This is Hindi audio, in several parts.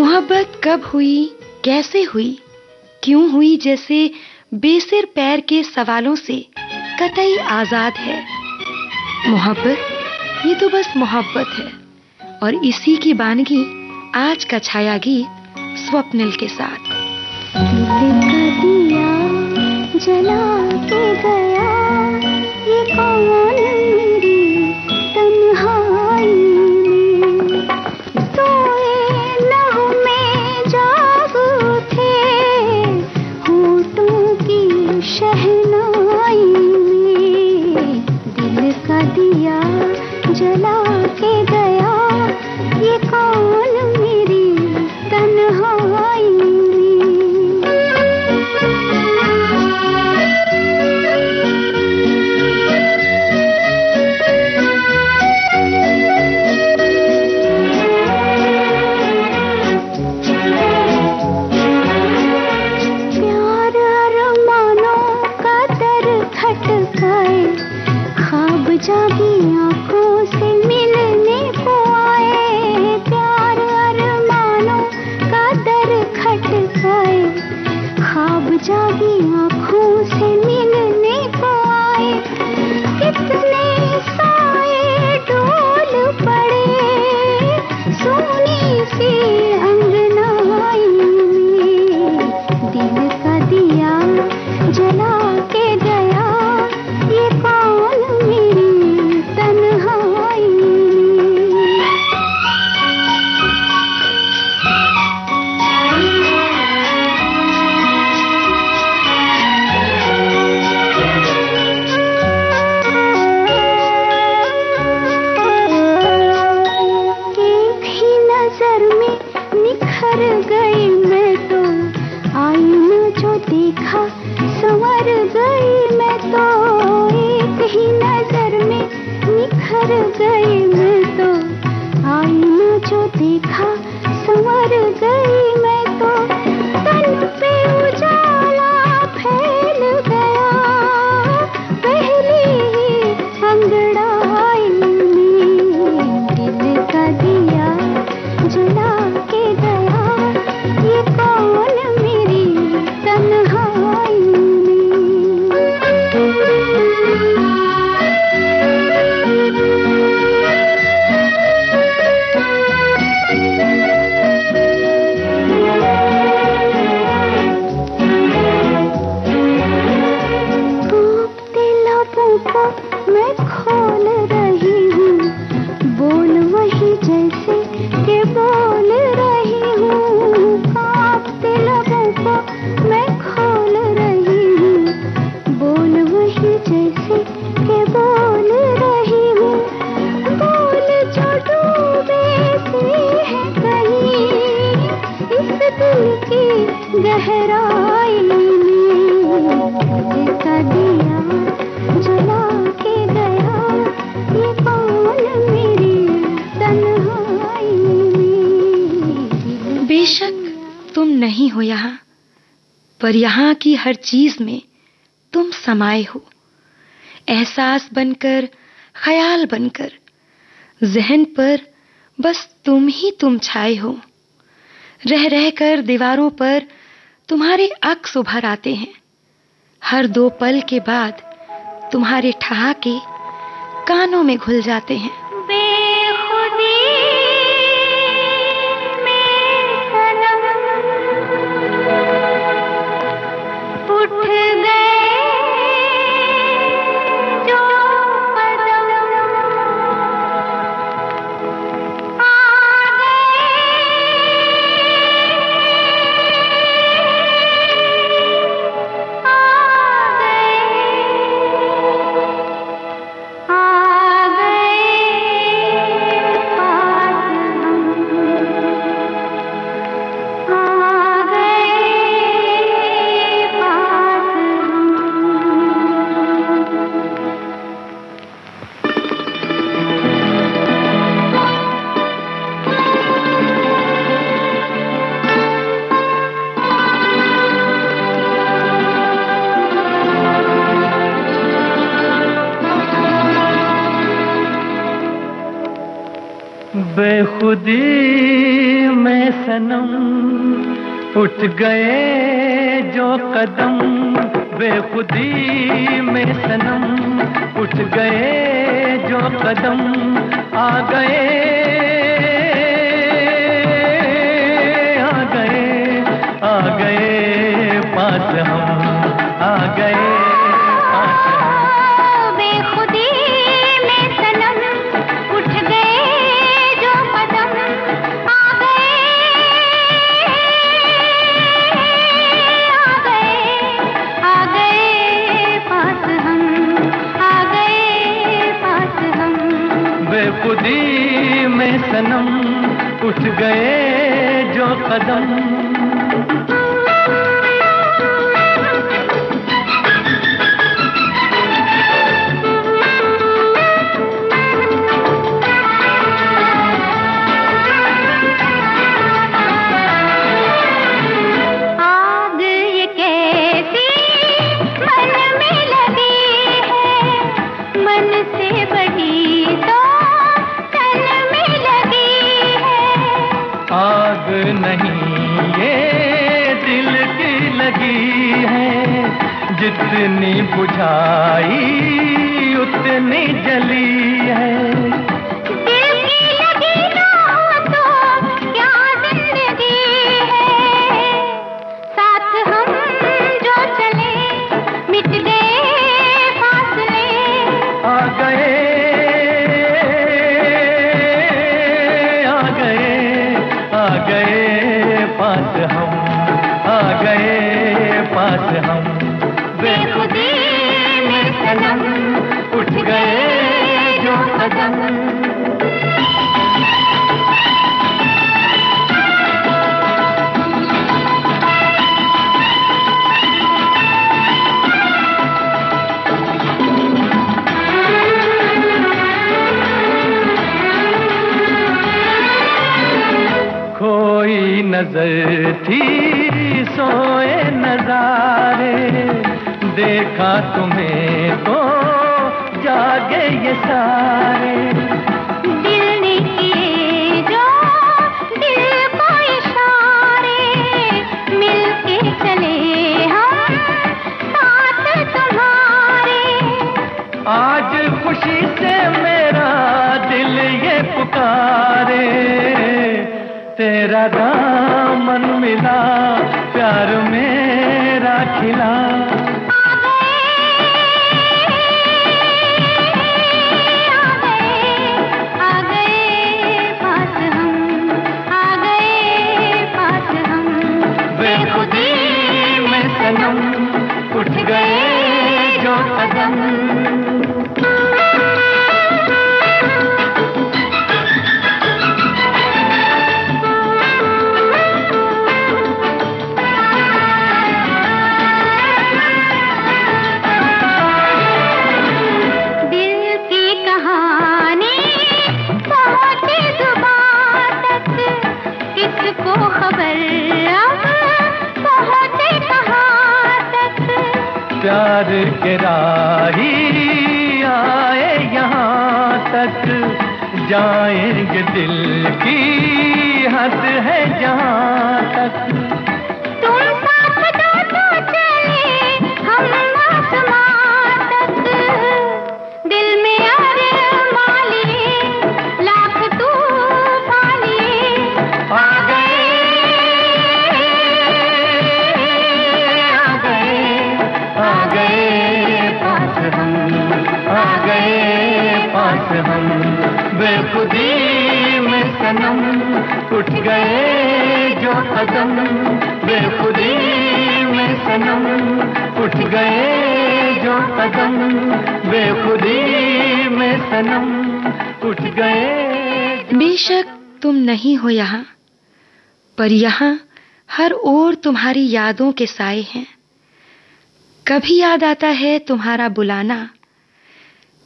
मोहब्बत कब हुई, कैसे हुई, क्यों हुई जैसे बेसिर पैर के सवालों से कतई आजाद है। मोहब्बत ये तो बस मोहब्बत है, और इसी की बानगी आज का छाया गीत स्वप्निल के साथ। दिया जला के गया ये कौन मेरी तन्हाई में, सोए लहू में जाग उठे होठों की शहनाई में। दिल का दिया जला के गया ये कौन मेरी तन्हाई में। जागी आंखों से मिलने को आए, प्यार अरमानों का दर खटकाए। ख्वाब जागी आंखों से मिलने को आए, कितने साए डोल पड़े सोनी सी अंगनाई में। दिल का दिया जला के गया ये कौन मेरी तन्हाई में। एक ही नजर में निखर गई मैं तो, आईना जो देखा संवर गई मैं तो। एक ही नजर में निखर गई मैं तो, आईना जो देखा संवर गई मैं तो। तन पे उजाला फैल गया पहली ही अंगड़ाई में। दिल का दिया जला के गया ये कौन मेरी तन्हाई में। कांपते लबों को मैं खोल रही हूँ, बोल वही जैसे के बोल रही हूँ। कांपते लबों को मैं खोल रही हूँ, बोल वही जैसे के बोल रही हूँ। बोल जो डूबे से है कहीं इस दिल की गहराई में। दिल का दिया जला के गया ये कौन मेरी तन्हाई में। बेशक तुम नहीं हो यहाँ, पर यहाँ की हर चीज में तुम समाये हो। एहसास बनकर, ख्याल बनकर, जहन पर बस तुम ही तुम छाए हो। रह रहकर दीवारों पर तुम्हारे अक्स उभर आते हैं। हर 2 पल के बाद तुम्हारे ठहाके कानों में घुल जाते हैं। बेखुदी में सनम उठ गए जो कदम, आ बेखुदी में में सनम उठ गए जो कदम, बेखुदी में सनम उठ गए जो कदम, आ गए आ गए आ गए पास हम, आ गए पास हम। बेखुदी में सनम उठ गए जो कदम, आ गए पास हम, आ गए पास हम। बेखुदी में सनम उठ गए जो कदम। आग नहीं ये दिल की लगी है, जितनी बुझाई उतनी जली है। दिल की लगी ना हो तो क्या जिंदगी है, साथ हम जो चले मिट गए फासले, आ गए पास हम, आ गए पास हम। बेखुदी में सनम उठ गए जो कदम। कोई नजर थी सोए नजारे, देखा तुम्हें तो जागे ये सारे। दिल ने किए जो दिल को इशारे, मिलके चले हम साथ तुम्हारे। आज खुशी से मेरा दिल ये पुकारे, तेरा दामन मिला प्यार मेरा खिला। आ गए पास हम, आ गए पास हम। बेखुदी में सनम उठ गए जो कदम। प्यार के राही आए यहाँ तक, जाएंगे दिल की हद है जहाँ तक। तुम साथ दो तो चले हम आसमां तक, दिल में अरमान लिए लाख तूफान लिए। आ गए पास हम, आ गए पास हम। बेखुदी में सनम उठ गए जो कदम, बेखुदी में सनम उठ गए जो कदम, बेखुदी में सनम उठ गए। बेशक तुम नहीं हो यहाँ, पर यहाँ हर ओर तुम्हारी यादों के साए हैं। कभी याद आता है तुम्हारा बुलाना,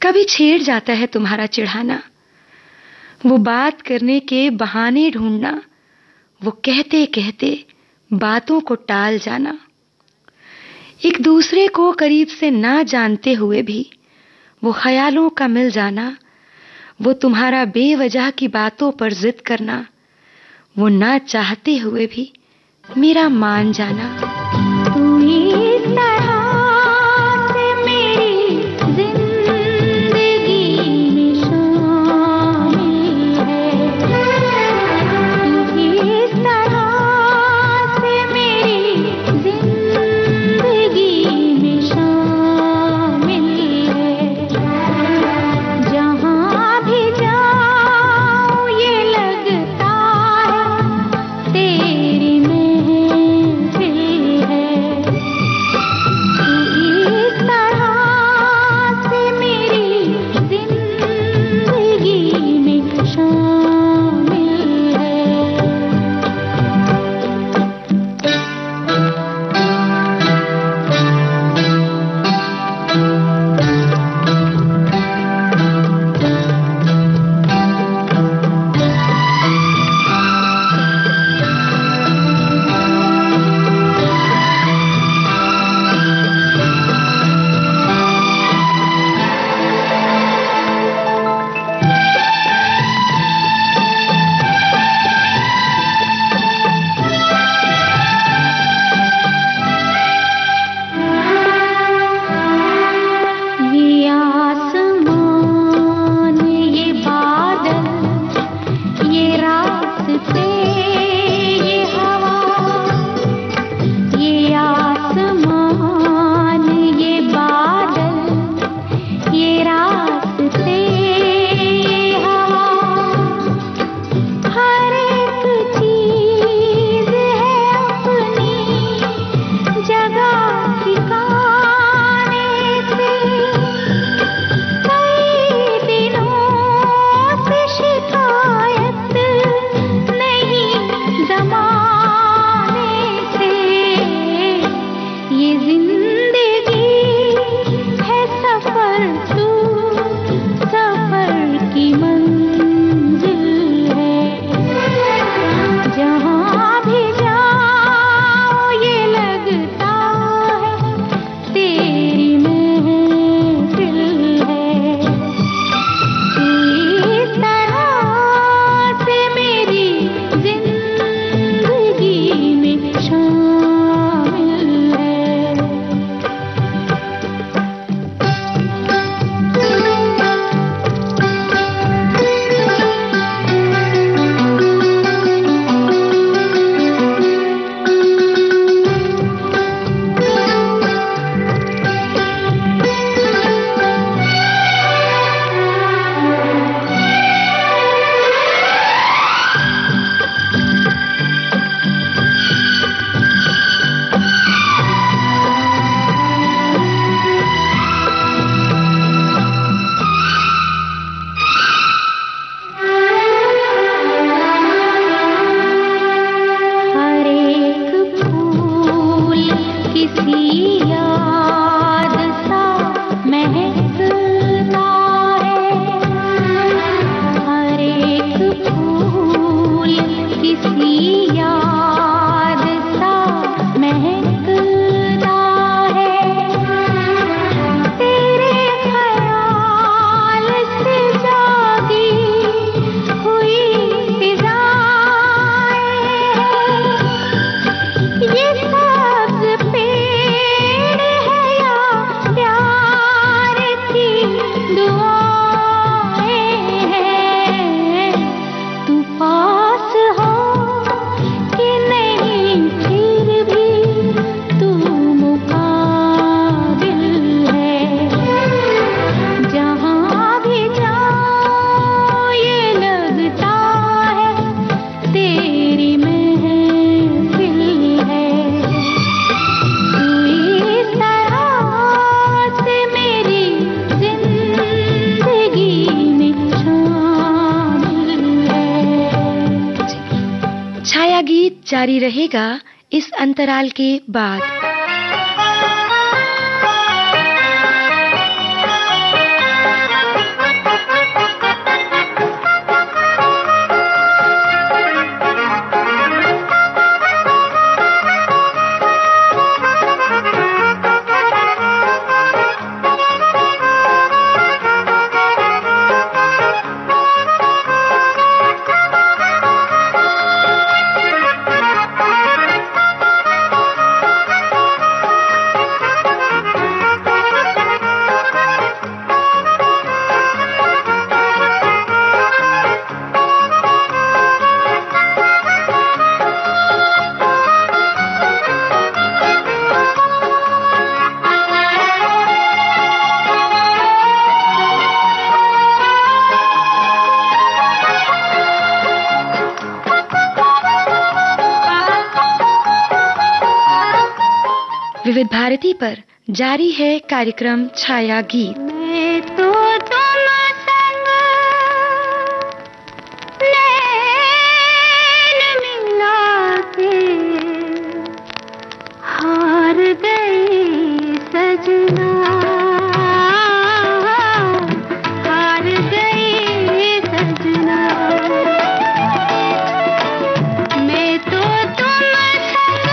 कभी छेड़ जाता है तुम्हारा चिढ़ाना। वो बात करने के बहाने ढूंढना, वो कहते कहते बातों को टाल जाना। एक दूसरे को करीब से ना जानते हुए भी वो ख्यालों का मिल जाना, वो तुम्हारा बेवजह की बातों पर जिद करना, वो ना चाहते हुए भी मेरा मान जाना। तू इस तरह से मेरी जिंदगी में शामिल है, तू इस तरह से मेरी जिंदगी में शामिल है। जहाँ भी जाऊँ ये लगता है तेरी महफिल है। जारी रहेगा इस अंतराल के बाद। विविध भारती पर जारी है कार्यक्रम छाया गीत। मैं तो तुम संग नैन मिला के हार गई सजना, हार गई सजना। मैं तो तुम संग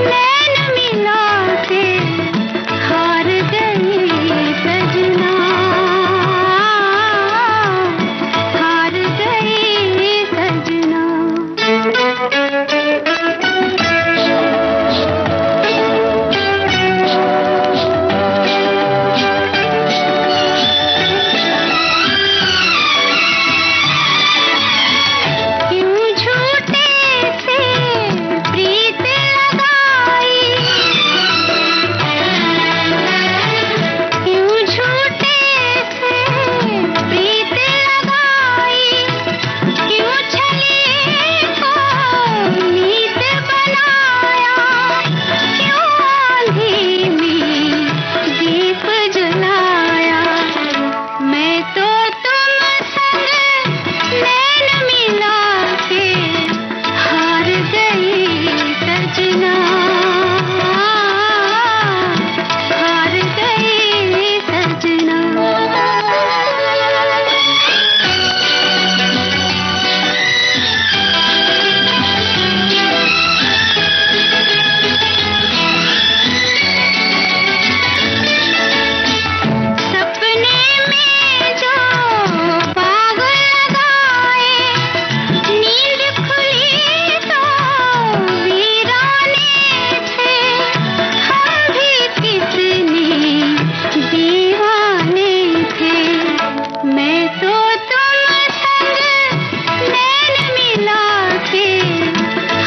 नैन मिला के हार गई सजना, हार गई सजना। क्यों झूठे से प्रीत लगाई, क्यों झूठे से प्रीत लगाई, क्यों छली को नीत बनाया, क्यों आंधी में दीप जलाया। मैं तो तुम संग नैन मिला के हार गई सजना, हार गई सजना। सपने में जो पागल लगाए, नींद खुली तो वीराने थे, हम भी कितने दीवाने थे। मैं तो तुम संग नैन मिला के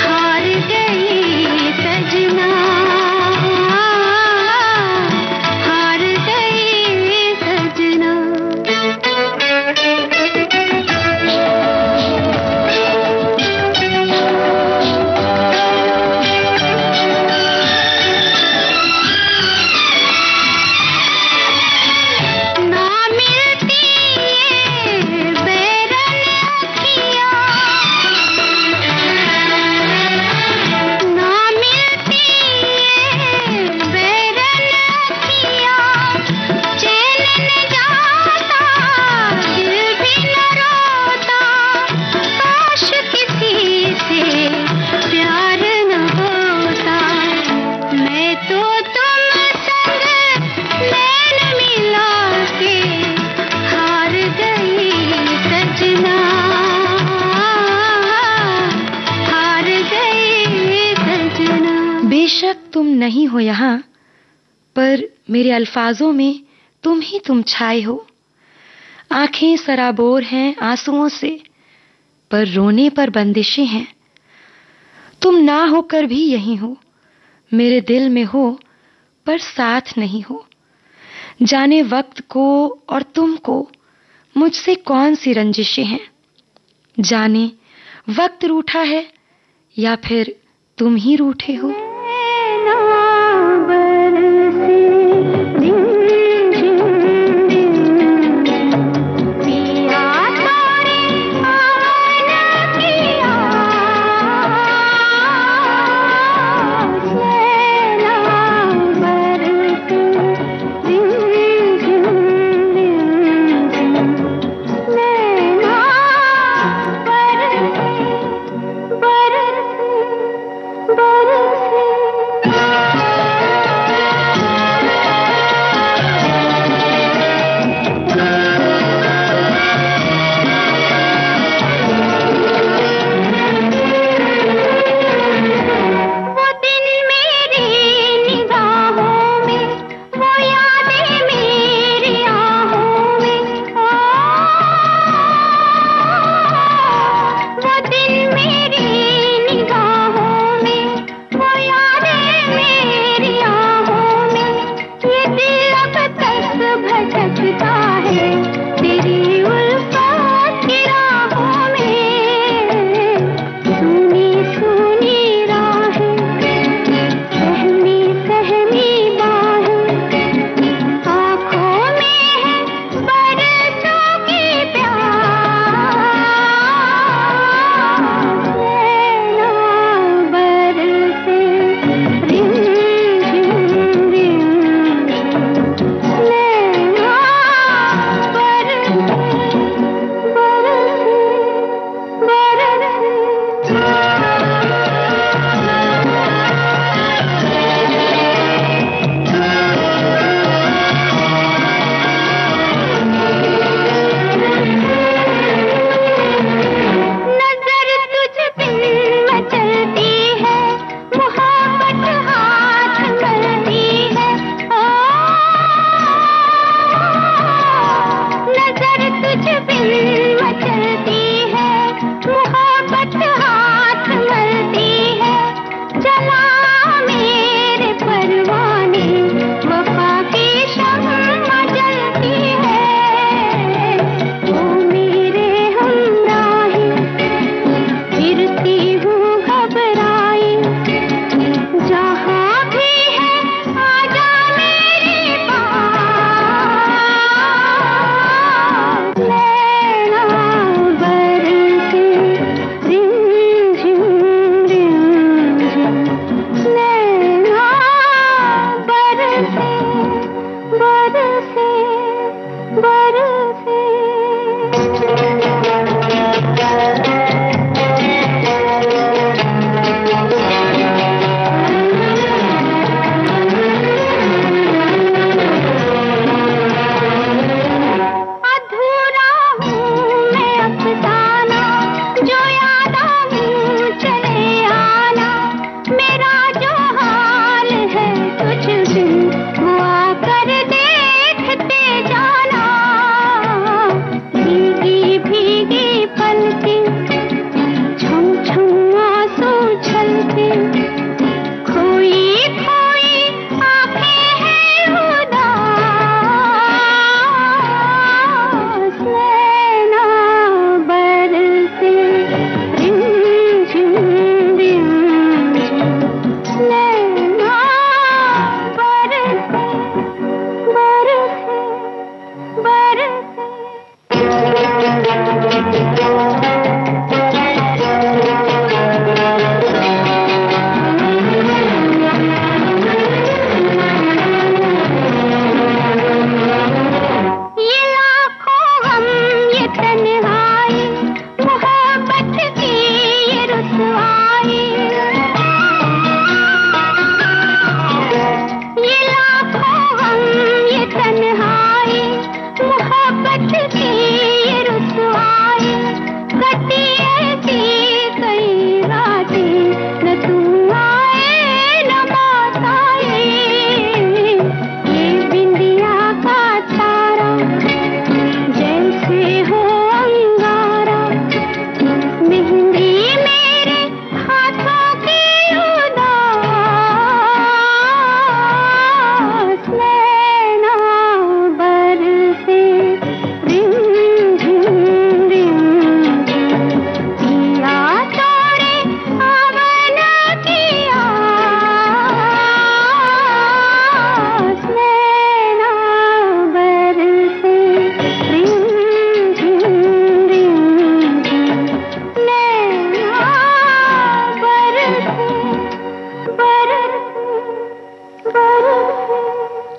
हार गई सजना, हार गई सजना। ना मिलती ये बैरन अखियाँ, ना मिलती ये बैरन अखियाँ, चैन न जाता दिल भी न रोता, काश किसी से प्यार न होता। मैं तो तुम संग नैन मिला के हार गई सजना, हार गई सजना। बेशक तुम नहीं हो यहाँ, पर मेरे अल्फाजों में तुम छाए हो। आंखें सराबोर हैं आंसुओं से, पर रोने पर बंदिशें हैं। तुम ना होकर भी यहीं हो, मेरे दिल में हो पर साथ नहीं हो। जाने वक्त को और तुमको मुझसे कौन सी रंजिशें हैं। जाने वक्त रूठा है या फिर तुम ही रूठे हो। ना बरसे पिया तोरे आवन किया, नैना बरसे नैना बरसे बरसे।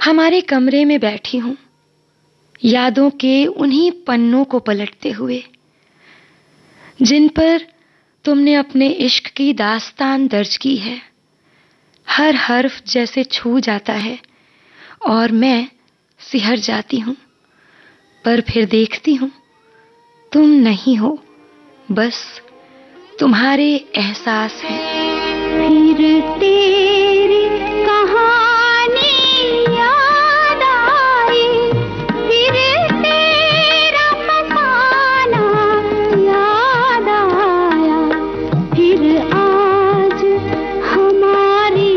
हमारे कमरे में बैठी हूं, यादों के उन्हीं पन्नों को पलटते हुए जिन पर तुमने अपने इश्क की दास्तान दर्ज की है। हर हर्फ जैसे छू जाता है और मैं सिहर जाती हूं, पर फिर देखती हूं तुम नहीं हो, बस तुम्हारे एहसास हैं। फिर तेरी कहानी याद आई, फिर तेरा फसाना याद आया, फिर आज हमारी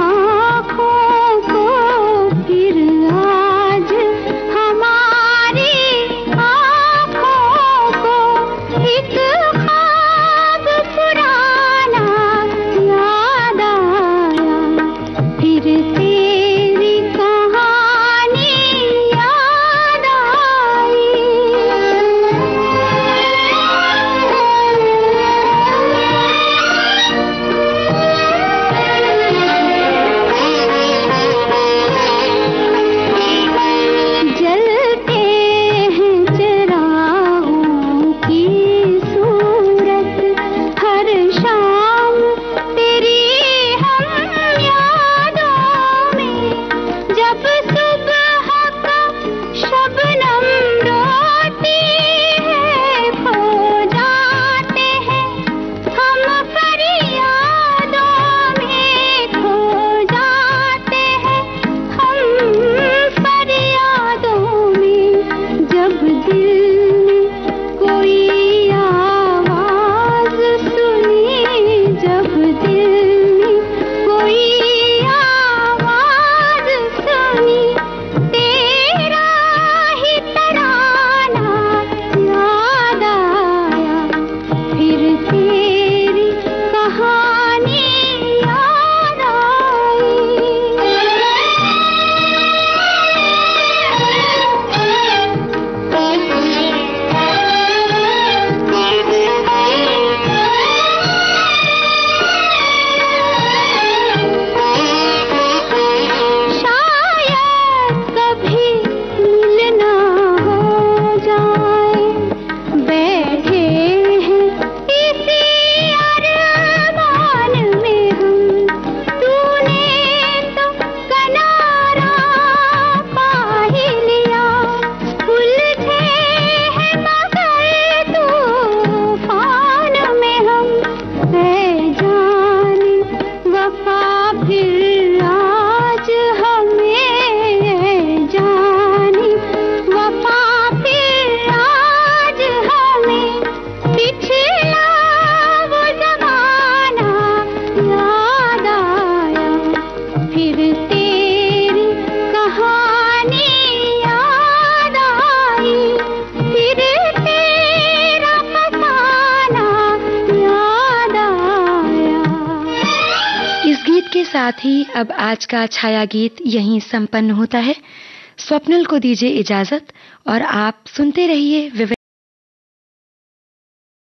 आँखों को, फिर आज हमारी आँखों को एक ख्वाब पुराना याद आया, फिर तेरी कहानी याद आई। जलते हैं चिरागों की सूरत, हर शाम तेरी हम यादों में, जब सुबह का शबनम रोती है, खो जाते हैं हम फरियादों में, खो जाते हैं हम फरियादों में, जब दिल में कोई आवाज सुनी, जब दिल में कोई आवाज सुनी, तेरा ही तराना याद आया, फिर तेरी कहानी याद आई। शायद कभी मिलना हो जाए, बैठे हैं इसी अरमान में हम, तूने तो किनारा पा ही लिया, उलझे हैं मगर तूफान में हम, है जाने वफा फिर आज हमें, है जाने वफा फिर आज हमें, पिछला वो जमाना याद आया, फिर तेरी कहानी याद आई, फिर तेरा फसाना याद आया। इस गीत के साथ ही अब आज का छाया गीत यहीं संपन्न होता है। स्वप्निल को दीजिए इजाजत और आप सुनते रहिए